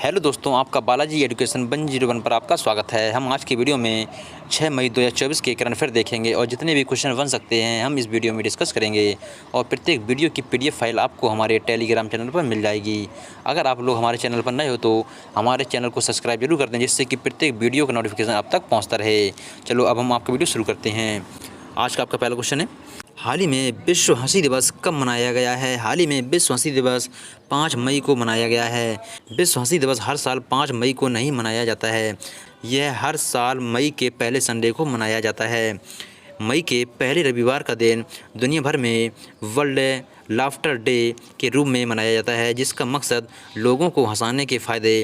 Hello दोस्तों, आपका Balaji education 101 पर आपका स्वागत है। हम आज की वीडियो में 6 मई 2024 के करंट अफेयर देखेंगे और जितने भी क्वेश्चन बन सकते हैं हम इस वीडियो में डिस्कस करेंगे और प्रत्येक वीडियो की पीडीएफ फाइल आपको हमारे टेलीग्राम चैनल पर मिल जाएगी। अगर आप लोग हमारे चैनल पर नए हो तो हमारे चैनल को सब्सक्राइब जरूर कर दें, जिससे कि प्रत्येक वीडियो का नोटिफिकेशन आप तक पहुँचता रहे। चलो अब हम आपका वीडियो शुरू करते हैं। आज का आपका पहला क्वेश्चन है, हाल ही में विश्व हंसी दिवस कब मनाया गया है? हाल ही में विश्व हंसी दिवस 5 मई को मनाया गया है। विश्व हंसी दिवस हर साल 5 मई को नहीं मनाया जाता है। यह हर साल मई के पहले संडे को मनाया जाता है। मई के पहले रविवार का दिन दुनिया भर में वर्ल्ड लाफ्टर डे के रूप में मनाया जाता है, जिसका मकसद लोगों को हंसाने के फ़ायदे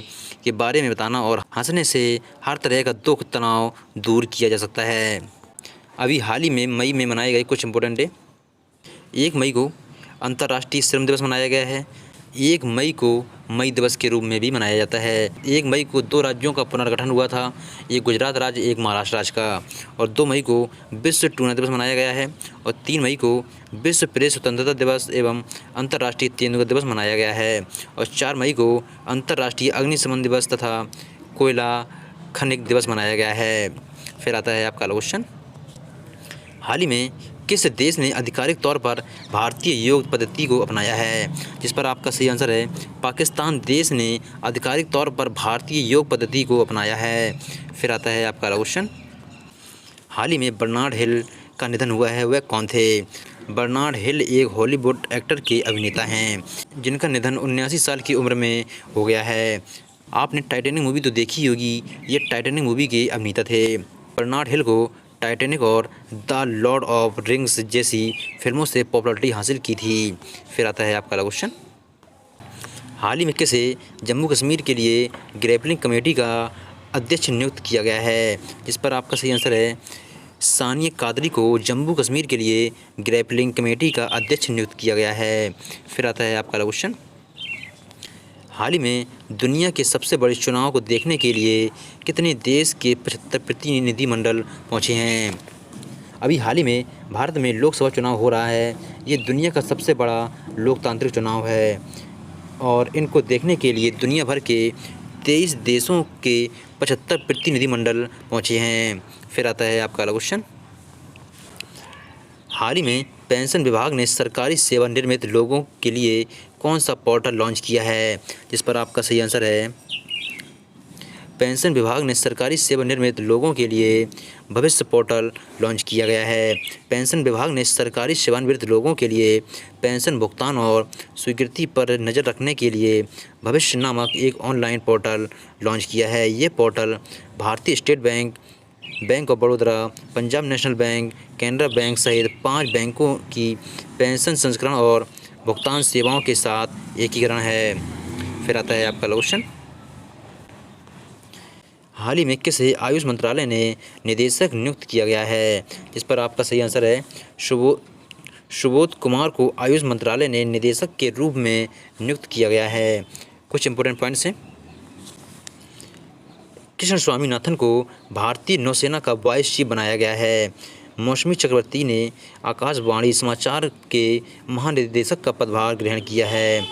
के बारे में बताना और हंसने से हर तरह का दुख तनाव दूर किया जा सकता है। अभी हाल ही में मई में मनाए गए कुछ इम्पोर्टेंट डे। 1 मई को अंतर्राष्ट्रीय श्रम दिवस मनाया गया है। 1 मई को मई दिवस के रूप में भी मनाया जाता है। 1 मई को 2 राज्यों का पुनर्गठन हुआ था, एक गुजरात राज्य, एक महाराष्ट्र राज्य का। और 2 मई को विश्व टूना दिवस मनाया गया है और 3 मई को विश्व प्रेस स्वतंत्रता दिवस एवं अंतर्राष्ट्रीय तेंदुआ दिवस मनाया गया है और 4 मई को अंतर्राष्ट्रीय अग्निशमन दिवस तथा कोयला खनिक दिवस मनाया गया है। फिर आता है आपका क्वेश्चन, हाल ही में किस देश ने आधिकारिक तौर पर भारतीय योग पद्धति को अपनाया है? जिस पर आपका सही आंसर है पाकिस्तान देश ने आधिकारिक तौर पर भारतीय योग पद्धति को अपनाया है। फिर आता है आपका क्वेश्चन, हाल ही में बर्नार्ड हिल का निधन हुआ है, वह कौन थे? बर्नार्ड हिल एक हॉलीवुड एक्टर के अभिनेता हैं जिनका निधन 79 साल की उम्र में हो गया है। आपने टाइटैनिक मूवी तो देखी होगी, ये टाइटैनिक मूवी के अभिनेता थे। बर्नार्ड हिल को टाइटैनिक और द लॉर्ड ऑफ रिंग्स जैसी फिल्मों से पॉपुलैरिटी हासिल की थी। फिर आता है आपका क्वेश्चन, हाल ही में किसे जम्मू कश्मीर के लिए ग्रैपलिंग कमेटी का अध्यक्ष नियुक्त किया गया है? जिस पर आपका सही आंसर है सानिया कादरी को जम्मू कश्मीर के लिए ग्रैपलिंग कमेटी का अध्यक्ष नियुक्त किया गया है। फिर आता है आपका क्वेश्चन, हाल ही में दुनिया के सबसे बड़े चुनाव को देखने के लिए कितने देश के 75 प्रतिनिधिमंडल पहुंचे हैं? अभी हाल ही में भारत में लोकसभा चुनाव हो रहा है। ये दुनिया का सबसे बड़ा लोकतांत्रिक चुनाव है और इनको देखने के लिए दुनिया भर के 23 देशों के 75 प्रतिनिधिमंडल पहुंचे हैं। फिर आता है आपका क्वेश्चन, हाल ही में पेंशन विभाग ने सरकारी सेवानिवृत्त लोगों के लिए कौन सा पोर्टल लॉन्च किया है? जिस पर आपका सही आंसर है पेंशन विभाग ने सरकारी सेवानिवृत्त लोगों के लिए भविष्य पोर्टल लॉन्च किया गया है। पेंशन विभाग ने सरकारी सेवानिवृत्त लोगों के लिए पेंशन भुगतान और स्वीकृति पर नज़र रखने के लिए भविष्य नामक एक ऑनलाइन पोर्टल लॉन्च किया है। ये पोर्टल भारतीय state bank, bank of Baroda, Punjab national bank, Canara bank सहित 5 बैंकों की पेंशन संस्करण और भुगतान सेवाओं के साथ एकीकरण है। फिर आता है आपका क्वेश्चन, हाल ही में किसे आयुष मंत्रालय ने निदेशक नियुक्त किया गया है? जिस पर आपका सही आंसर है सुबोध कुमार को आयुष मंत्रालय ने निदेशक के रूप में नियुक्त किया गया है। कुछ इंपॉर्टेंट पॉइंट्स हैं, कृष्ण स्वामीनाथन को भारतीय नौसेना का वाइस चीफ बनाया गया है। मौसमी चक्रवर्ती ने आकाशवाणी समाचार के महानिदेशक का पदभार ग्रहण किया है।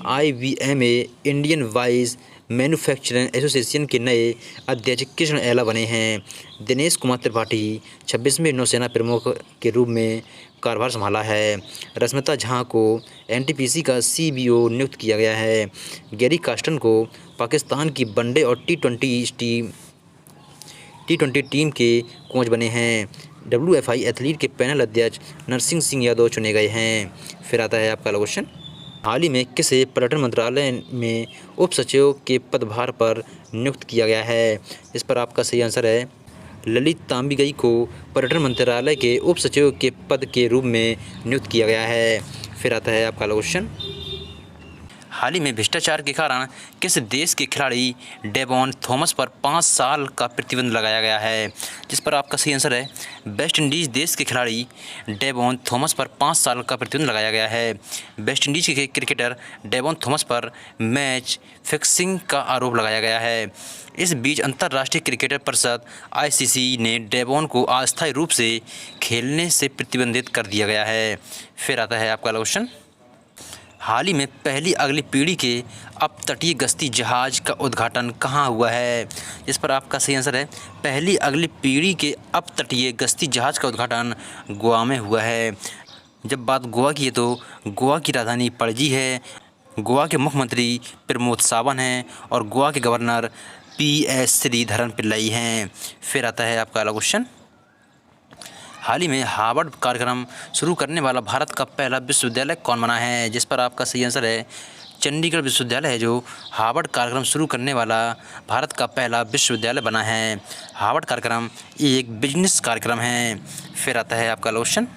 IVMA Indian vice manufacturing association के नए अध्यक्ष कृष्ण एला बने हैं। दिनेश कुमार त्रिपाठी 26वें नौसेना प्रमुख के रूप में कार्यभार संभाला है। रश्मिता झा को NTPC का CBO नियुक्त किया गया है। गैरी कास्टन को पाकिस्तान की वनडे और T20 टीम के कोच बने हैं। WFI एथलीट के पैनल अध्यक्ष नरसिंह सिंह यादव चुने गए हैं। फिर आता है आपका क्वेश्चन, हाल ही में किसे पर्यटन मंत्रालय में उप सचिव के पदभार पर नियुक्त किया गया है? इस पर आपका सही आंसर है ललित ताम्बिगई को पर्यटन मंत्रालय के उप सचिव के पद के रूप में नियुक्त किया गया है। फिर आता है आपका क्वेश्चन, हाल ही में भ्रष्टाचार के कारण किस देश के खिलाड़ी डेवॉन थॉमस पर 5 साल का प्रतिबंध लगाया गया है? जिस पर आपका सही आंसर है वेस्ट इंडीज़ देश के खिलाड़ी डेवॉन थॉमस पर 5 साल का प्रतिबंध लगाया गया है। वेस्ट इंडीज़ के क्रिकेटर डेवॉन थॉमस पर मैच फिक्सिंग का आरोप लगाया गया है। इस बीच अंतर्राष्ट्रीय क्रिकेट परिषद ICC ने डेवॉन को अस्थायी रूप से खेलने से प्रतिबंधित कर दिया गया है। फिर आता है आपका क्वेश्चन, हाल ही में पहली अगली पीढ़ी के अपतटीय गश्ती जहाज़ का उद्घाटन कहाँ हुआ है? इस पर आपका सही आंसर है पहली अगली पीढ़ी के अपतटीय गश्ती जहाज़ का उद्घाटन गोवा में हुआ है। जब बात गोवा की है तो गोवा की राजधानी पणजी है। गोवा के मुख्यमंत्री प्रमोद सावंत हैं और गोवा के गवर्नर PS श्रीधरन पिल्लई हैं। फिर आता है आपका अगला क्वेश्चन। हाल ही में हार्वर्ड कार्यक्रम शुरू करने वाला भारत का पहला विश्वविद्यालय कौन बना है? जिस पर आपका सही आंसर है चंडीगढ़ विश्वविद्यालय है जो हार्वर्ड कार्यक्रम शुरू करने वाला भारत का पहला विश्वविद्यालय बना है। हार्वर्ड कार्यक्रम एक बिजनेस कार्यक्रम है। फिर आता है आपका क्वेश्चन।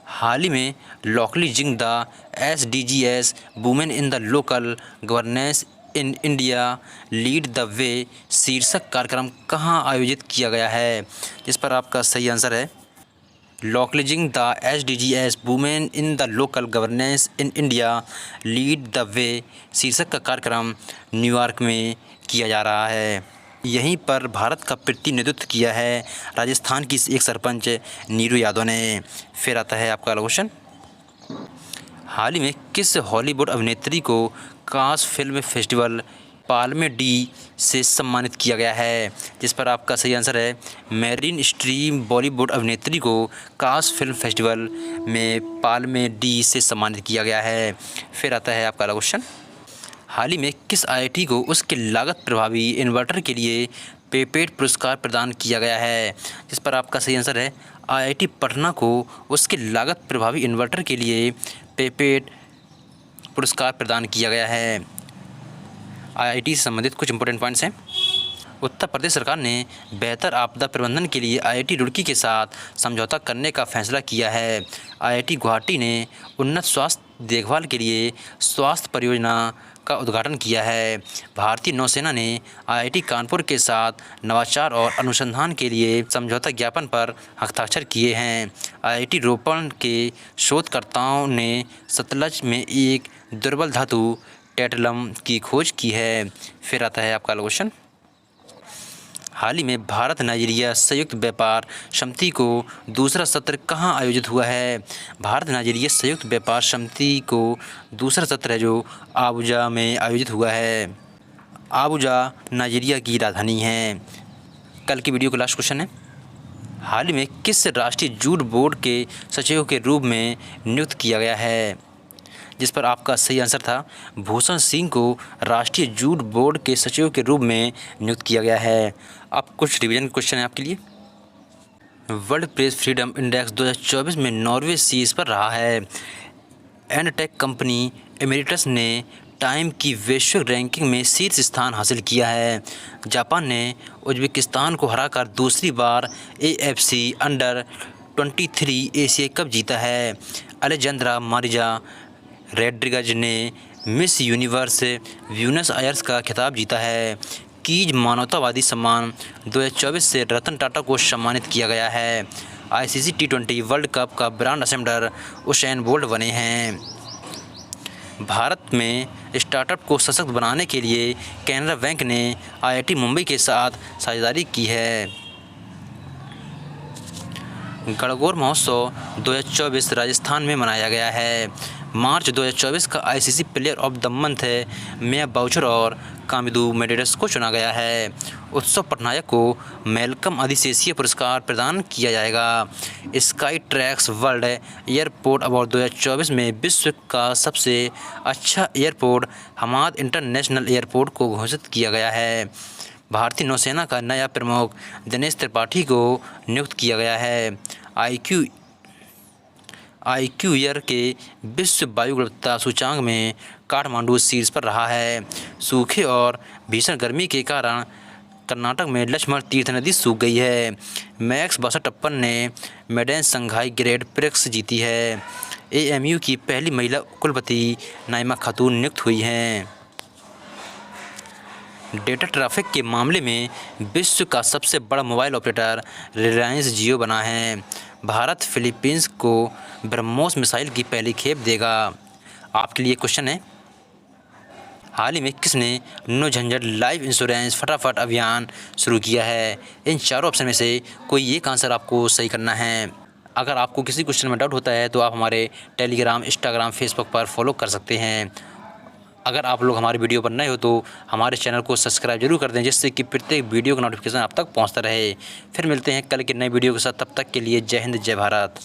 हाल ही में launching the SDGs women in the local governance in India lead the way शीर्षक कार्यक्रम कहाँ आयोजित किया गया है? जिस पर आपका सही आंसर है launching the SDGs women in the local governance in India lead the way शीर्षक का कार्यक्रम न्यूयॉर्क में किया जा रहा है। यहीं पर भारत का प्रतिनिधित्व किया है राजस्थान की एक सरपंच नीरू यादव ने। फिर आता है आपका क्वेश्चन। हाल ही में किस हॉलीवुड अभिनेत्री को Cannes film festival Palme D से सम्मानित किया गया है? जिस पर आपका सही आंसर है मेरिल स्ट्रीप बॉलीवुड अभिनेत्री को कांस फिल्म फेस्टिवल में पाल्मे डी से सम्मानित किया गया है। फिर आता है आपका क्वेश्चन। हाल ही में किस IIT को उसके लागत प्रभावी इन्वर्टर के लिए पेपेट पुरस्कार प्रदान किया गया है? जिस पर आपका सही आंसर है IIT पटना को उसके लागत प्रभावी इन्वर्टर के लिए पेपेट पुरस्कार प्रदान किया गया है। IIT से संबंधित कुछ इंपॉर्टेंट पॉइंट्स हैं। उत्तर प्रदेश सरकार ने बेहतर आपदा प्रबंधन के लिए IIT रुड़की के साथ समझौता करने का फैसला किया है। IIT गुवाहाटी ने उन्नत स्वास्थ्य देखभाल के लिए स्वास्थ्य परियोजना का उद्घाटन किया है। भारतीय नौसेना ने IIT कानपुर के साथ नवाचार और अनुसंधान के लिए समझौता ज्ञापन पर हस्ताक्षर किए हैं। IIT रोपण के शोधकर्ताओं ने सतलज में एक दुर्बल धातु टैंटलम की खोज की है। फिर आता है आपका क्वेश्चन। हाल ही में भारत नाइजीरिया संयुक्त व्यापार समिति को दूसरा सत्र कहाँ आयोजित हुआ है? भारत नाइजीरिया संयुक्त व्यापार समिति को दूसरा सत्र है जो आबुजा में आयोजित हुआ है। आबुजा नाइजीरिया की राजधानी है। कल की वीडियो का लास्ट क्वेश्चन है। हाल ही में किस राष्ट्रीय जूट बोर्ड के सचिव के रूप में नियुक्त किया गया है? जिस पर आपका सही आंसर था भूषण सिंह को राष्ट्रीय जूट बोर्ड के सचिव के रूप में नियुक्त किया गया है। अब कुछ रिवीजन क्वेश्चन है आपके लिए। वर्ल्ड प्रेस फ्रीडम इंडेक्स 2024 में नॉर्वे शीर्ष पर रहा है। एनटेक कंपनी एमेरिटस ने टाइम की वैश्विक रैंकिंग में शीर्ष स्थान हासिल किया है। जापान ने उज्बेकिस्तान को हराकर दूसरी बार AFC अंडर-23 एशिया कप जीता है। अलेजेंद्रा मारिजा रोड्रिगेज ने मिस यूनिवर्स ब्यूनस आयर्स का खिताब जीता है। कीज मानवतावादी सम्मान 2024 से रतन टाटा को सम्मानित किया गया है। ICC T20 वर्ल्ड कप का ब्रांड एम्बेसडर उसेन बोल्ट बने हैं। भारत में स्टार्टअप को सशक्त बनाने के लिए कैनरा बैंक ने IIT मुंबई के साथ साझेदारी की है। गणगौर महोत्सव 2024 राजस्थान में मनाया गया है। मार्च 2024 का ICC player of the month है मिया बाउचर और कामिदू मेडेडस को चुना गया है। उत्सव पटनायक को मेलकम अधिशेषीय पुरस्कार प्रदान किया जाएगा। Sky tracks world airport award 2024 में विश्व का सबसे अच्छा एयरपोर्ट हमाद इंटरनेशनल एयरपोर्ट को घोषित किया गया है। भारतीय नौसेना का नया प्रमुख दिनेश त्रिपाठी को नियुक्त किया गया है। IQ ईयर के विश्व वायु गुणवत्ता सूचांक में काठमांडू शीर्ष पर रहा है। सूखे और भीषण गर्मी के कारण कर्नाटक में लक्ष्मण तीर्थ नदी सूख गई है। मैक्स बासटप्पन ने मेडेन संघाई ग्रेड प्रिक्स जीती है। AMU की पहली महिला कुलपति नाइमा खातून नियुक्त हुई हैं। डेटा ट्रैफिक के मामले में विश्व का सबसे बड़ा मोबाइल ऑपरेटर रिलायंस जियो बना है। भारत फिलीपींस को ब्रह्मोस मिसाइल की पहली खेप देगा। आपके लिए क्वेश्चन है हाल ही में किसने नो झंझट लाइफ इंश्योरेंस फटाफट अभियान शुरू किया है? इन चारों ऑप्शन में से कोई एक आंसर आपको सही करना है। अगर आपको किसी क्वेश्चन में डाउट होता है तो आप हमारे टेलीग्राम, इंस्टाग्राम, फेसबुक पर फॉलो कर सकते हैं। अगर आप लोग हमारे वीडियो पर नए हो तो हमारे चैनल को सब्सक्राइब जरूर कर दें, जिससे कि प्रत्येक वीडियो का नोटिफिकेशन आप तक पहुंचता रहे। फिर मिलते हैं कल के नए वीडियो के साथ, तब तक के लिए जय हिंद, जय भारत।